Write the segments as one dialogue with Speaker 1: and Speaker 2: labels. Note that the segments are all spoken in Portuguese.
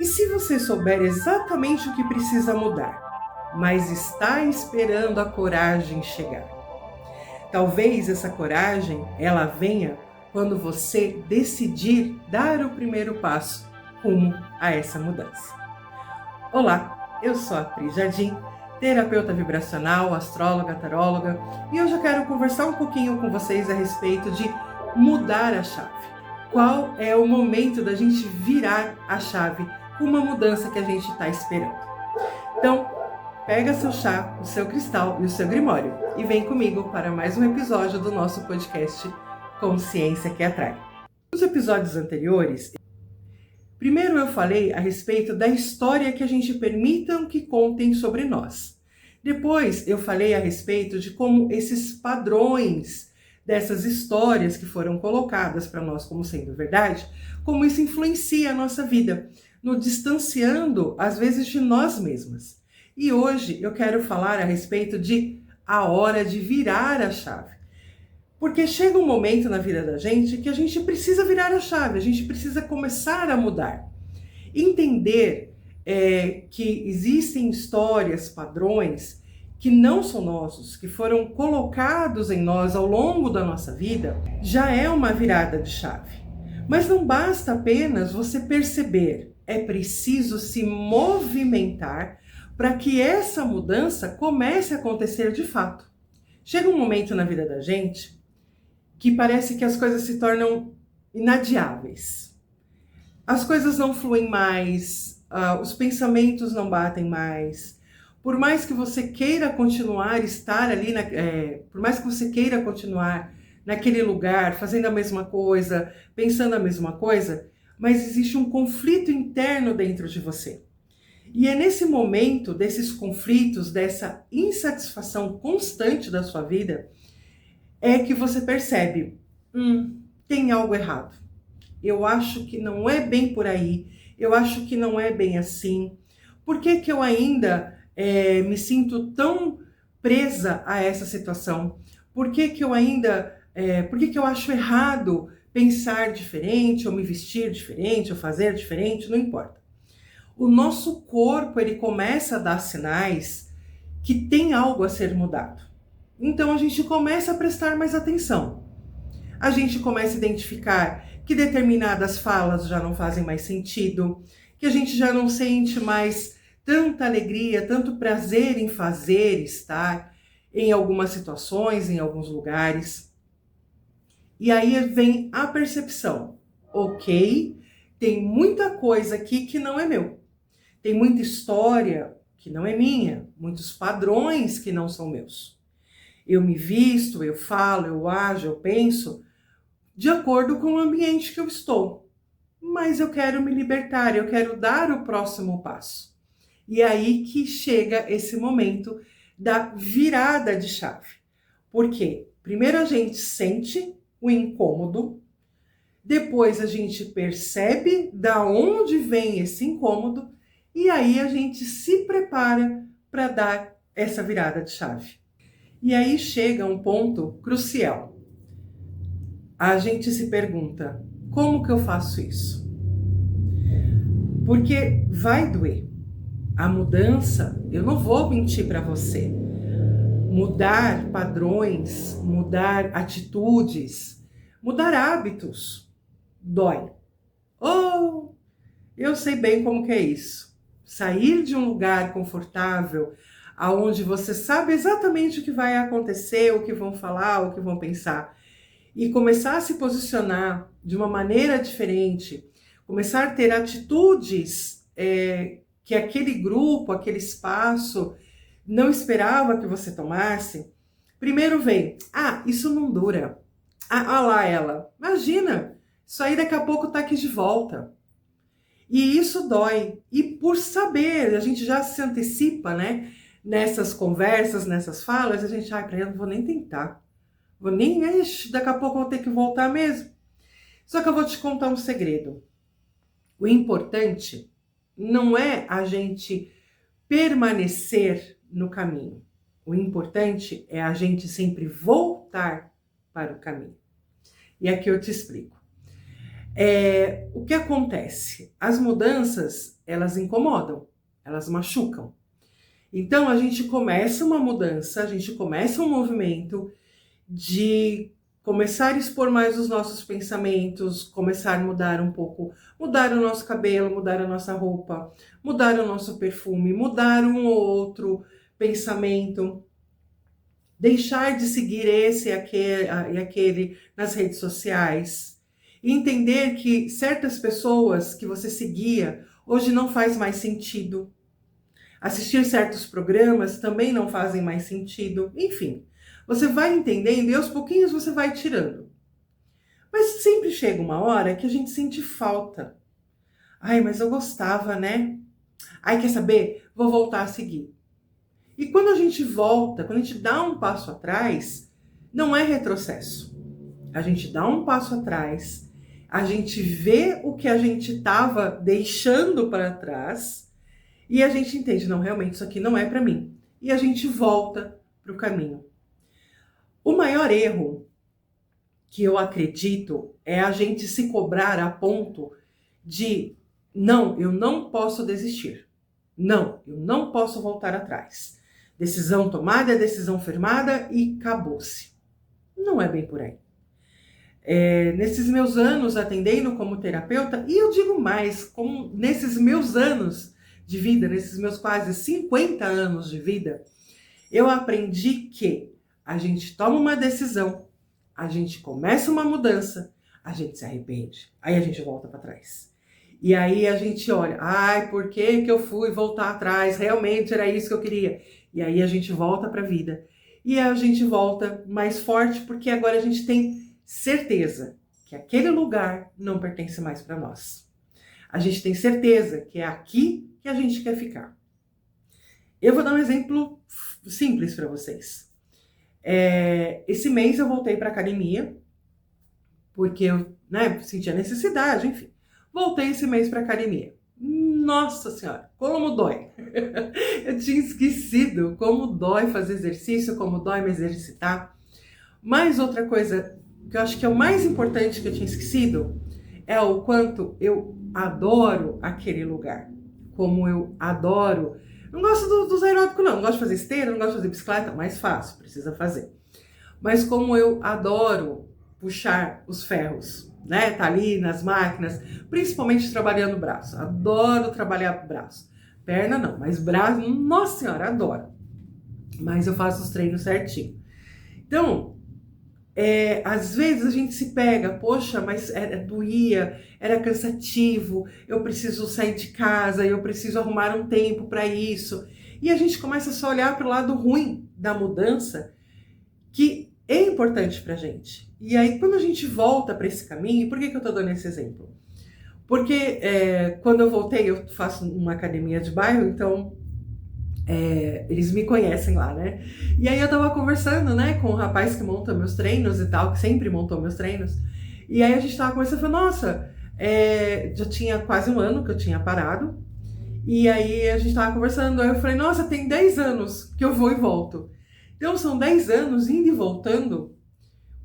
Speaker 1: E se você souber exatamente o que precisa mudar, mas está esperando a coragem chegar? Talvez essa coragem ela venha quando você decidir dar o primeiro passo rumo a essa mudança. Olá, eu sou a Pri Jardim, terapeuta vibracional, astróloga, taróloga, e hoje eu quero conversar um pouquinho com vocês a respeito de mudar a chave. Qual é o momento da gente virar a chave com uma mudança que a gente está esperando? Então, pega seu chá, o seu cristal e o seu grimório e vem comigo para mais um episódio do nosso podcast Consciência que Atrai. Nos episódios anteriores, primeiro eu falei a respeito da história que a gente permita que contem sobre nós. Depois eu falei a respeito de como esses padrões dessas histórias que foram colocadas para nós como sendo verdade, como isso influencia a nossa vida, nos distanciando às vezes de nós mesmas. E hoje eu quero falar a respeito de a hora de virar a chave. Porque chega um momento na vida da gente que a gente precisa virar a chave, a gente precisa começar a mudar. Entender que existem histórias, padrões que não são nossos, que foram colocados em nós ao longo da nossa vida, já é uma virada de chave. Mas não basta apenas você perceber, é preciso se movimentar para que essa mudança comece a acontecer de fato. Chega um momento na vida da gente que parece que as coisas se tornam inadiáveis. As coisas não fluem mais, os pensamentos não batem mais. Por mais que você queira continuar estar ali, por mais que você queira continuar naquele lugar, fazendo a mesma coisa, pensando a mesma coisa, mas existe um conflito interno dentro de você. E é nesse momento desses conflitos, dessa insatisfação constante da sua vida, é que você percebe, tem algo errado. Eu acho que não é bem por aí, eu acho que não é bem assim. Por que que eu ainda me sinto tão presa a essa situação? Por que que eu ainda, por que que eu acho errado pensar diferente, ou me vestir diferente, ou fazer diferente, não importa. O nosso corpo, ele começa a dar sinais que tem algo a ser mudado. Então a gente começa a prestar mais atenção. A gente começa a identificar que determinadas falas já não fazem mais sentido, que a gente já não sente mais tanta alegria, tanto prazer em fazer, estar em algumas situações, em alguns lugares. E aí vem a percepção. Ok, tem muita coisa aqui que não é meu. Tem muita história que não é minha, muitos padrões que não são meus. Eu me visto, eu falo, eu ajo, eu penso de acordo com o ambiente que eu estou. Mas eu quero me libertar, eu quero dar o próximo passo. E é aí que chega esse momento da virada de chave. Por quê? Primeiro a gente sente o incômodo, depois a gente percebe da onde vem esse incômodo e aí a gente se prepara para dar essa virada de chave. E aí chega um ponto crucial. A gente se pergunta, como que eu faço isso? Porque vai doer. A mudança, eu não vou mentir para você. Mudar padrões, mudar atitudes, mudar hábitos, dói. Oh, eu sei bem como que é isso. Sair de um lugar confortável, aonde você sabe exatamente o que vai acontecer, o que vão falar, o que vão pensar, e começar a se posicionar de uma maneira diferente, começar a ter atitudes que aquele grupo, aquele espaço não esperava que você tomasse. Primeiro vem, isso não dura. Olha lá ela, imagina, isso aí daqui a pouco tá aqui de volta. E isso dói. E por saber, a gente já se antecipa, né? Nessas conversas, nessas falas, a gente, para eu não vou nem tentar. Vou nem, daqui a pouco eu vou ter que voltar mesmo. Só que eu vou te contar um segredo. O importante não é a gente permanecer no caminho. O importante é a gente sempre voltar para o caminho. E aqui eu te explico. O que acontece? As mudanças, elas incomodam, elas machucam. Então, a gente começa uma mudança, a gente começa um movimento de começar a expor mais os nossos pensamentos, começar a mudar um pouco, mudar o nosso cabelo, mudar a nossa roupa, mudar o nosso perfume, mudar um ou outro pensamento, deixar de seguir esse e aquele nas redes sociais, e entender que certas pessoas que você seguia hoje não faz mais sentido. Assistir certos programas também não fazem mais sentido. Enfim, você vai entendendo e aos pouquinhos você vai tirando. Mas sempre chega uma hora que a gente sente falta. Ai, mas eu gostava, né? Ai, quer saber? Vou voltar a seguir. E quando a gente volta, quando a gente dá um passo atrás, não é retrocesso. A gente dá um passo atrás, a gente vê o que a gente estava deixando para trás e a gente entende, não, realmente isso aqui não é para mim. E a gente volta para o caminho. O maior erro que eu acredito é a gente se cobrar a ponto de, não, eu não posso desistir. Não, eu não posso voltar atrás. Decisão tomada é decisão firmada e acabou-se. Não é bem por aí. Nesses meus anos atendendo como terapeuta, e eu digo mais, como nesses meus anos de vida, nesses meus quase 50 anos de vida, eu aprendi que a gente toma uma decisão, a gente começa uma mudança, a gente se arrepende, aí a gente volta para trás. E aí a gente olha, ai, por que eu fui voltar atrás? Realmente era isso que eu queria. E aí a gente volta para a vida. E a gente volta mais forte, porque agora a gente tem certeza que aquele lugar não pertence mais para nós. A gente tem certeza que é aqui que a gente quer ficar. Eu vou dar um exemplo simples para vocês. Esse mês eu voltei para academia, porque eu senti a necessidade, enfim. Voltei esse mês para academia. Nossa Senhora, como dói! Eu tinha esquecido como dói fazer exercício, como dói me exercitar. Mas outra coisa que eu acho que é o mais importante que eu tinha esquecido é o quanto eu adoro aquele lugar. Como eu adoro. Não gosto dos aeróbicos, não. Não gosto de fazer esteira, não gosto de fazer bicicleta, mais fácil, precisa fazer. Mas como eu adoro puxar os ferros, né? Tá ali nas máquinas, principalmente trabalhando braço. Adoro trabalhar braço. Perna não, mas braço, nossa senhora, adoro. Mas eu faço os treinos certinho. Então, às vezes a gente se pega, poxa, mas doía, era cansativo, eu preciso sair de casa, eu preciso arrumar um tempo para isso. E a gente começa só a olhar para o lado ruim da mudança, que é importante pra gente. E aí, quando a gente volta para esse caminho, por que eu tô dando esse exemplo? Porque quando eu voltei, eu faço uma academia de bairro, então eles me conhecem lá, né? E aí eu tava conversando, né, com o rapaz que monta meus treinos e tal, que sempre montou meus treinos. E aí a gente tava conversando e falou, nossa, já tinha quase um ano que eu tinha parado. E aí a gente tava conversando, aí eu falei, nossa, tem 10 anos que eu vou e volto. Então são 10 anos indo e voltando.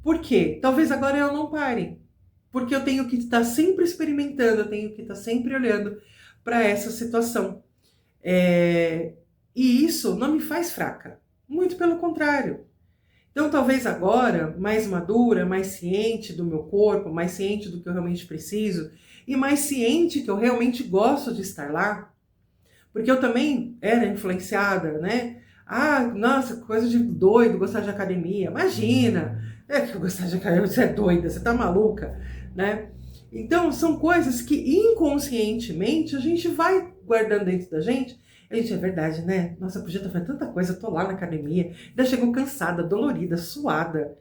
Speaker 1: Por quê? Talvez agora eu não pare. Porque eu tenho que estar sempre experimentando, eu tenho que estar sempre olhando para essa situação. E isso não me faz fraca. Muito pelo contrário. Então talvez agora, mais madura, mais ciente do meu corpo, mais ciente do que eu realmente preciso, e mais ciente que eu realmente gosto de estar lá, porque eu também era influenciada, né? Ah, nossa, coisa de doido, gostar de academia. Imagina, que eu gostar de academia, você é doida, você tá maluca, né? Então, são coisas que inconscientemente a gente vai guardando dentro da gente. A gente, é verdade, né? Nossa, eu podia estar fazendo tanta coisa, eu tô lá na academia, ainda chego cansada, dolorida, suada,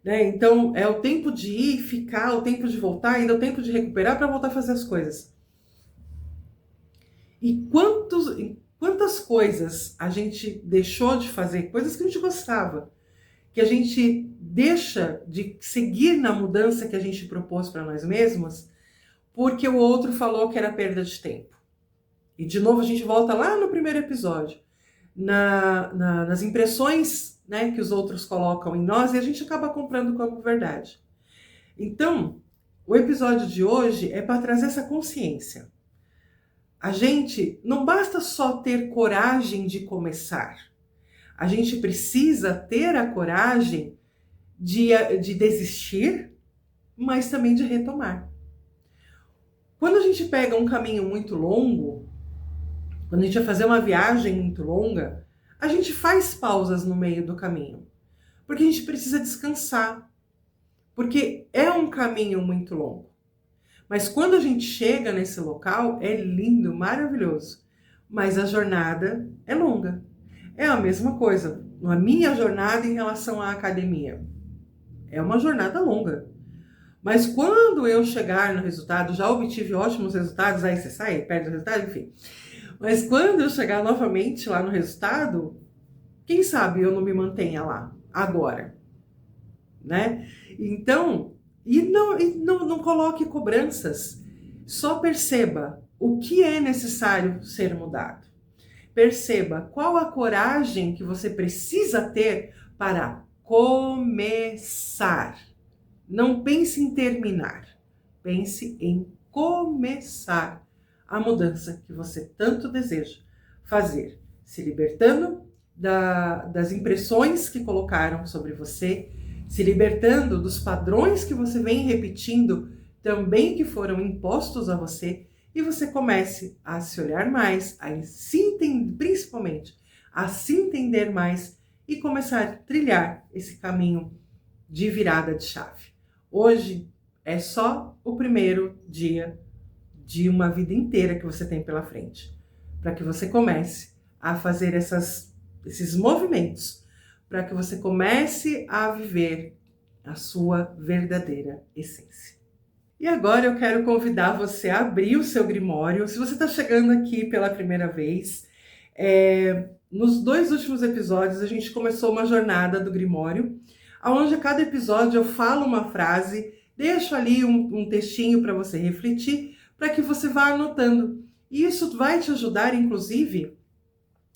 Speaker 1: né? Então, é o tempo de ir, ficar, o tempo de voltar, ainda o tempo de recuperar para voltar a fazer as coisas. E quantas coisas a gente deixou de fazer, coisas que a gente gostava, que a gente deixa de seguir na mudança que a gente propôs para nós mesmos, porque o outro falou que era perda de tempo. E de novo a gente volta lá no primeiro episódio, nas impressões, né, que os outros colocam em nós, e a gente acaba comprando como verdade. Então, o episódio de hoje é para trazer essa consciência. A gente não basta só ter coragem de começar. A gente precisa ter a coragem de desistir, mas também de retomar. Quando a gente pega um caminho muito longo, quando a gente vai fazer uma viagem muito longa, a gente faz pausas no meio do caminho, porque a gente precisa descansar, porque é um caminho muito longo. Mas quando a gente chega nesse local, é lindo, maravilhoso, mas a jornada é longa. É a mesma coisa, a minha jornada em relação à academia. É uma jornada longa. Mas quando eu chegar no resultado, já obtive ótimos resultados, aí você sai, perde o resultado, enfim. Mas quando eu chegar novamente lá no resultado, quem sabe eu não me mantenha lá, agora, né? Então, não coloque cobranças, só perceba o que é necessário ser mudado. Perceba qual a coragem que você precisa ter para começar. Não pense em terminar, pense em começar a mudança que você tanto deseja fazer, se libertando das impressões que colocaram sobre você, se libertando dos padrões que você vem repetindo, também que foram impostos a você, e você comece a se olhar mais, a se entender, principalmente a se entender mais e começar a trilhar esse caminho de virada de chave. Hoje é só o primeiro dia de uma vida inteira que você tem pela frente, para que você comece a fazer esses movimentos, para que você comece a viver a sua verdadeira essência. E agora eu quero convidar você a abrir o seu Grimório. Se você está chegando aqui pela primeira vez, nos 2 últimos episódios a gente começou uma jornada do Grimório, onde a cada episódio eu falo uma frase, deixo ali um textinho para você refletir, para que você vá anotando. E isso vai te ajudar, inclusive,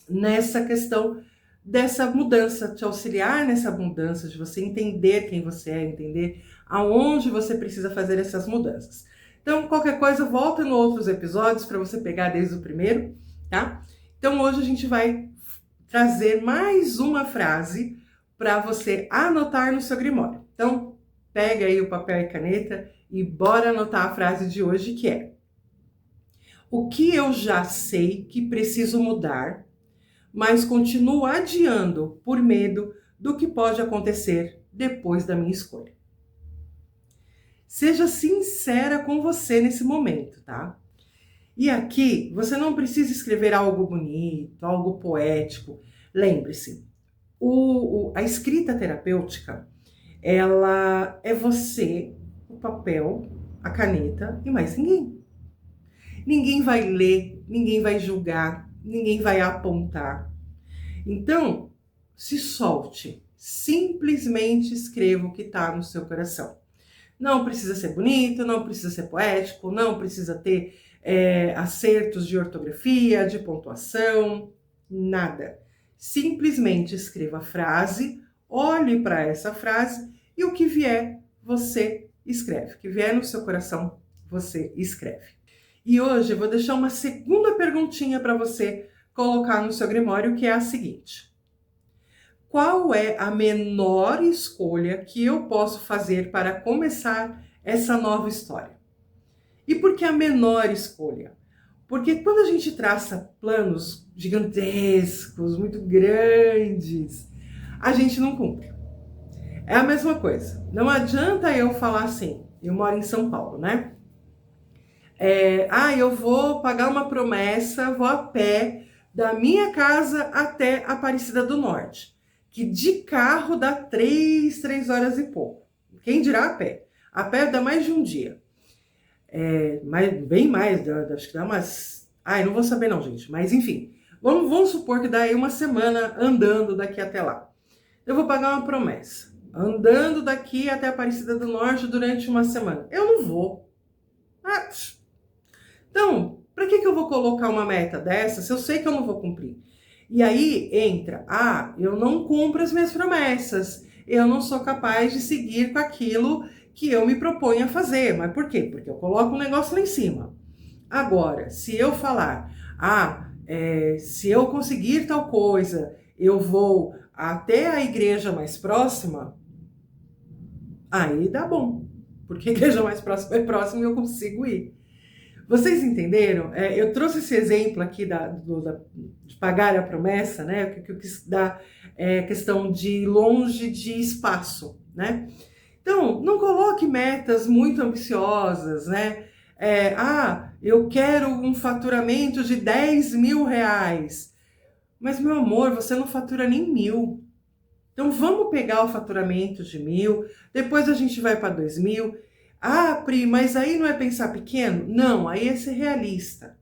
Speaker 1: nessa questão dessa mudança, te auxiliar nessa mudança, de você entender quem você é, entender aonde você precisa fazer essas mudanças. Então, qualquer coisa, volta nos outros episódios para você pegar desde o primeiro, tá? Então, hoje a gente vai trazer mais uma frase para você anotar no seu Grimório. Então, pega aí o papel e caneta e bora anotar a frase de hoje, que é: o que eu já sei que preciso mudar, mas continuo adiando por medo do que pode acontecer depois da minha escolha. Seja sincera com você nesse momento, tá? E aqui, você não precisa escrever algo bonito, algo poético. Lembre-se, a escrita terapêutica, ela é você, o papel, a caneta e mais ninguém. Ninguém vai ler, ninguém vai julgar, ninguém vai apontar. Então, se solte, simplesmente escreva o que está no seu coração. Não precisa ser bonito, não precisa ser poético, não precisa ter acertos de ortografia, de pontuação, nada. Simplesmente escreva a frase, olhe para essa frase e o que vier, você escreve. O que vier no seu coração, você escreve. E hoje eu vou deixar uma segunda perguntinha para você colocar no seu Grimório, que é a seguinte: qual é a menor escolha que eu posso fazer para começar essa nova história? E por que a menor escolha? Porque quando a gente traça planos gigantescos, muito grandes, a gente não cumpre. É a mesma coisa. Não adianta eu falar assim, eu moro em São Paulo, né? Eu vou pagar uma promessa, vou a pé da minha casa até Aparecida do Norte, que de carro dá 3 horas e pouco. Quem dirá a pé? A pé dá mais de um dia. Bem mais, acho que dá umas... não vou saber não, gente. Mas enfim, vamos supor que dá aí uma semana andando daqui até lá. Eu vou pagar uma promessa, andando daqui até Aparecida do Norte durante uma semana. Eu não vou. Então, para que eu vou colocar uma meta dessa se eu sei que eu não vou cumprir? E aí entra, eu não cumpro as minhas promessas, eu não sou capaz de seguir com aquilo que eu me proponho a fazer. Mas por quê? Porque eu coloco um negócio lá em cima. Agora, se eu falar, se eu conseguir tal coisa, eu vou até a igreja mais próxima, aí dá bom, porque a igreja mais próxima é próxima e eu consigo ir. Vocês entenderam? Eu trouxe esse exemplo aqui de pagar a promessa, né? Que eu quis dar questão de longe de espaço, né? Então, não coloque metas muito ambiciosas, né? Eu quero um faturamento de 10 mil reais. Mas, meu amor, você não fatura nem 1.000. Então, vamos pegar o faturamento de 1.000, depois a gente vai para 2.000. Pri, mas aí não é pensar pequeno? Não, aí é ser realista.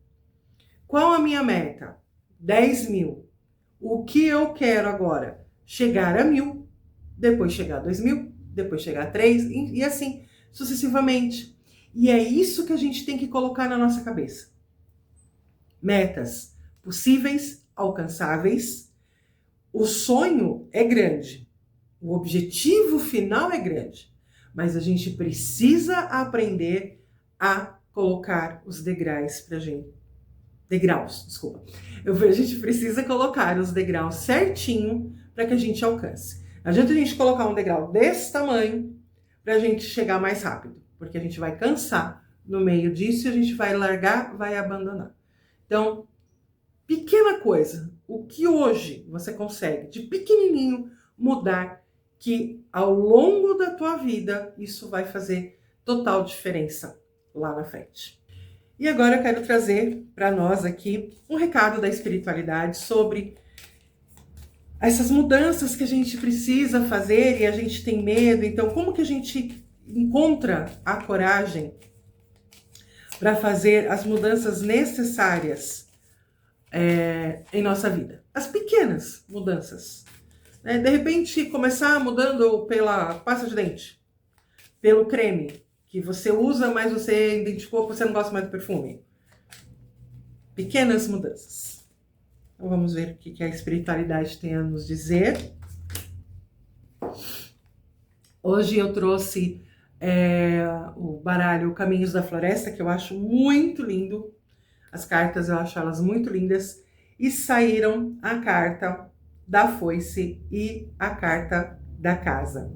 Speaker 1: Qual a minha meta? 10 mil. O que eu quero agora? Chegar a 1.000, depois chegar a 2.000, depois chegar a 3 e assim sucessivamente. E é isso que a gente tem que colocar na nossa cabeça. Metas possíveis, alcançáveis. O sonho é grande. O objetivo final é grande. Mas a gente precisa aprender a colocar os degraus pra gente. A gente precisa colocar os degraus certinho para que a gente alcance. Não adianta a gente colocar um degrau desse tamanho para a gente chegar mais rápido, porque a gente vai cansar no meio disso e a gente vai largar, vai abandonar. Então, pequena coisa, o que hoje você consegue de pequenininho mudar, que ao longo da tua vida isso vai fazer total diferença lá na frente. E agora eu quero trazer para nós aqui um recado da espiritualidade sobre essas mudanças que a gente precisa fazer e a gente tem medo. Então, como que a gente encontra a coragem para fazer as mudanças necessárias em nossa vida? As pequenas mudanças. De repente, começar mudando pela pasta de dente, pelo creme que você usa, mas você identificou que você não gosta mais do perfume. Pequenas mudanças. Então vamos ver o que a espiritualidade tem a nos dizer. Hoje eu trouxe o baralho Caminhos da Floresta, que eu acho muito lindo. As cartas eu acho elas muito lindas. E saíram a carta da foice e a carta da casa.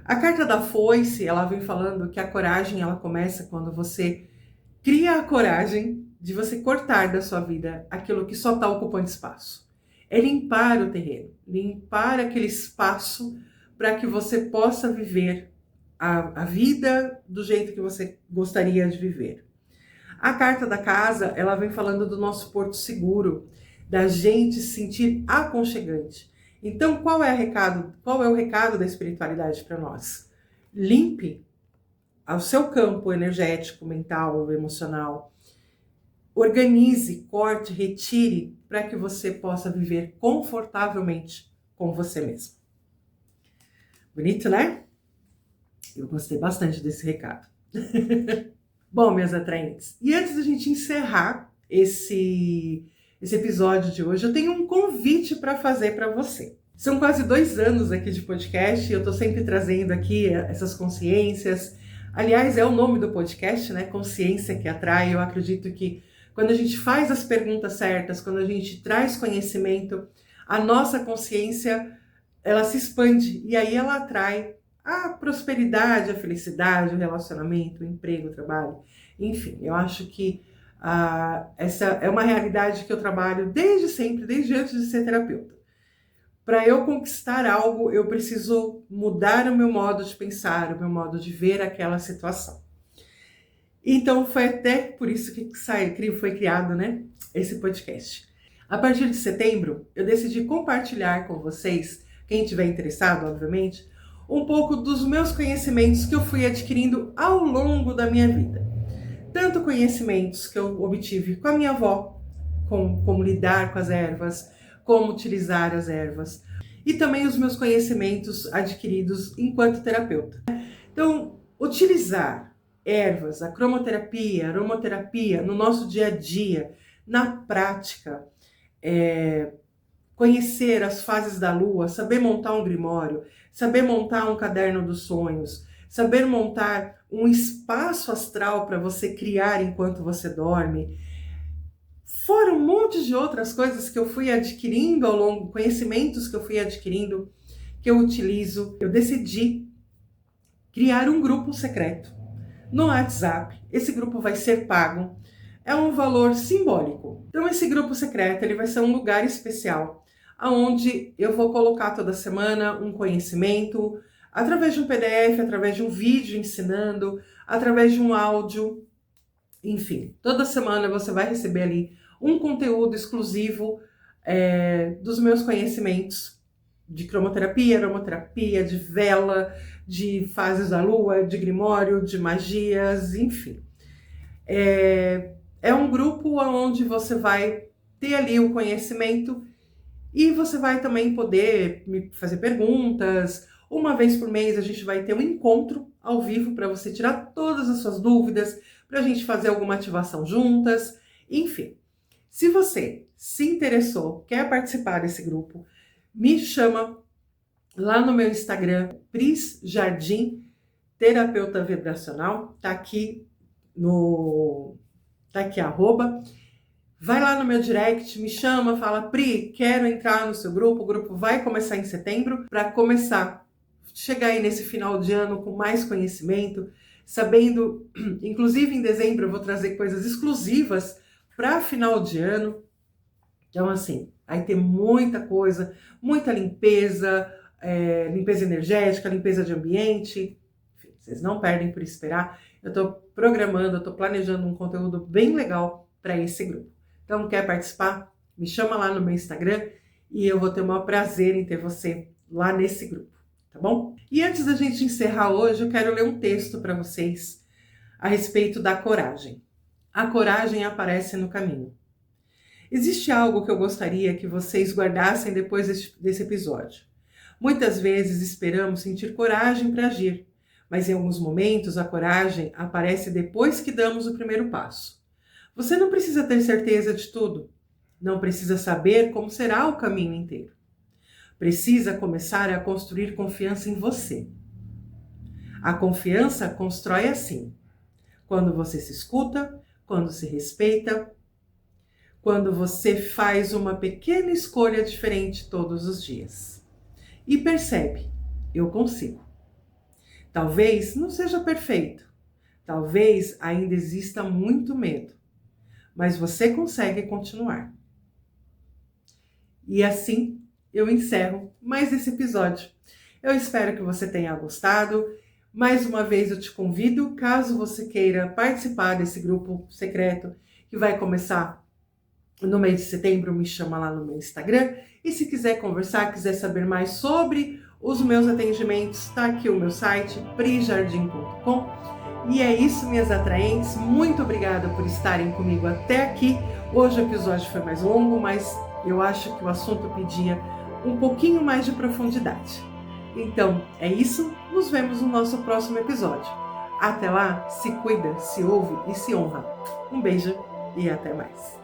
Speaker 1: A carta da foice, ela vem falando que a coragem, ela começa quando você cria a coragem de você cortar da sua vida aquilo que só está ocupando espaço. É limpar o terreno, limpar aquele espaço para que você possa viver a vida do jeito que você gostaria de viver. A carta da casa, ela vem falando do nosso porto seguro, da gente se sentir aconchegante. Então, qual é o recado da espiritualidade para nós? Limpe o seu campo energético, mental, emocional. Organize, corte, retire para que você possa viver confortavelmente com você mesmo. Bonito, né? Eu gostei bastante desse recado. Bom, minhas atraentes, e antes da gente encerrar esse episódio de hoje, eu tenho um convite para fazer para você. São quase 2 anos aqui de podcast e eu tô sempre trazendo aqui essas consciências. Aliás, é o nome do podcast, né? Consciência que atrai. Eu acredito que quando a gente faz as perguntas certas, quando a gente traz conhecimento, a nossa consciência, ela se expande e aí ela atrai a prosperidade, a felicidade, o relacionamento, o emprego, o trabalho. Enfim, eu acho que essa é uma realidade que eu trabalho desde sempre, desde antes de ser terapeuta. Para eu conquistar algo, eu preciso mudar o meu modo de pensar, o meu modo de ver aquela situação. Então, foi até por isso que foi criado, né, esse podcast. A partir de setembro, eu decidi compartilhar com vocês, quem estiver interessado, obviamente, um pouco dos meus conhecimentos que eu fui adquirindo ao longo da minha vida. Tanto conhecimentos que eu obtive com a minha avó, como lidar com as ervas, como utilizar as ervas, e também os meus conhecimentos adquiridos enquanto terapeuta. Então, utilizar ervas, a cromoterapia, a aromaterapia no nosso dia a dia, na prática, conhecer as fases da lua, saber montar um grimório, saber montar um caderno dos sonhos, saber montar um espaço astral para você criar enquanto você dorme. Fora um monte de outras coisas que eu fui adquirindo ao longo, conhecimentos que eu fui adquirindo, que eu utilizo. Eu decidi criar um grupo secreto no WhatsApp. Esse grupo vai ser pago. É um valor simbólico. Então esse grupo secreto, ele vai ser um lugar especial, onde eu vou colocar toda semana um conhecimento, através de um PDF, através de um vídeo ensinando, através de um áudio, enfim. Toda semana você vai receber ali um conteúdo exclusivo dos meus conhecimentos de cromoterapia, aromaterapia, de vela, de fases da lua, de grimório, de magias, enfim. É um grupo onde você vai ter ali o conhecimento e você vai também poder me fazer perguntas. Uma vez por mês a gente vai ter um encontro ao vivo para você tirar todas as suas dúvidas, para a gente fazer alguma ativação juntas, enfim. Se você se interessou, quer participar desse grupo, me chama lá no meu Instagram, Pris Jardim, terapeuta vibracional, tá aqui arroba. Vai lá no meu direct, me chama, fala: Pri, quero entrar no seu grupo. O grupo vai começar em setembro, para começar, chegar aí nesse final de ano com mais conhecimento, sabendo, inclusive em dezembro eu vou trazer coisas exclusivas para final de ano. Então assim, vai ter muita coisa, muita limpeza, limpeza energética, limpeza de ambiente. Enfim, vocês não perdem por esperar. Eu estou programando, eu estou planejando um conteúdo bem legal para esse grupo. Então, quer participar? Me chama lá no meu Instagram e eu vou ter o maior prazer em ter você lá nesse grupo, tá bom? E antes da gente encerrar hoje, eu quero ler um texto para vocês a respeito da coragem. A coragem aparece no caminho. Existe algo que eu gostaria que vocês guardassem depois desse episódio. Muitas vezes esperamos sentir coragem para agir, mas em alguns momentos a coragem aparece depois que damos o primeiro passo. Você não precisa ter certeza de tudo, não precisa saber como será o caminho inteiro. Precisa começar a construir confiança em você. A confiança constrói assim, quando você se escuta, quando se respeita, quando você faz uma pequena escolha diferente todos os dias. E percebe, eu consigo. Talvez não seja perfeito, talvez ainda exista muito medo, mas você consegue continuar. E assim eu encerro mais esse episódio. Eu espero que você tenha gostado. Mais uma vez eu te convido, caso você queira participar desse grupo secreto que vai começar no mês de setembro, me chama lá no meu Instagram. E se quiser conversar, quiser saber mais sobre os meus atendimentos, está aqui o meu site, prisjardim.com. E é isso, minhas atraentes. Muito obrigada por estarem comigo até aqui. Hoje o episódio foi mais longo, mas eu acho que o assunto pedia um pouquinho mais de profundidade. Então, é isso. Nos vemos no nosso próximo episódio. Até lá, se cuida, se ouve e se honra. Um beijo e até mais.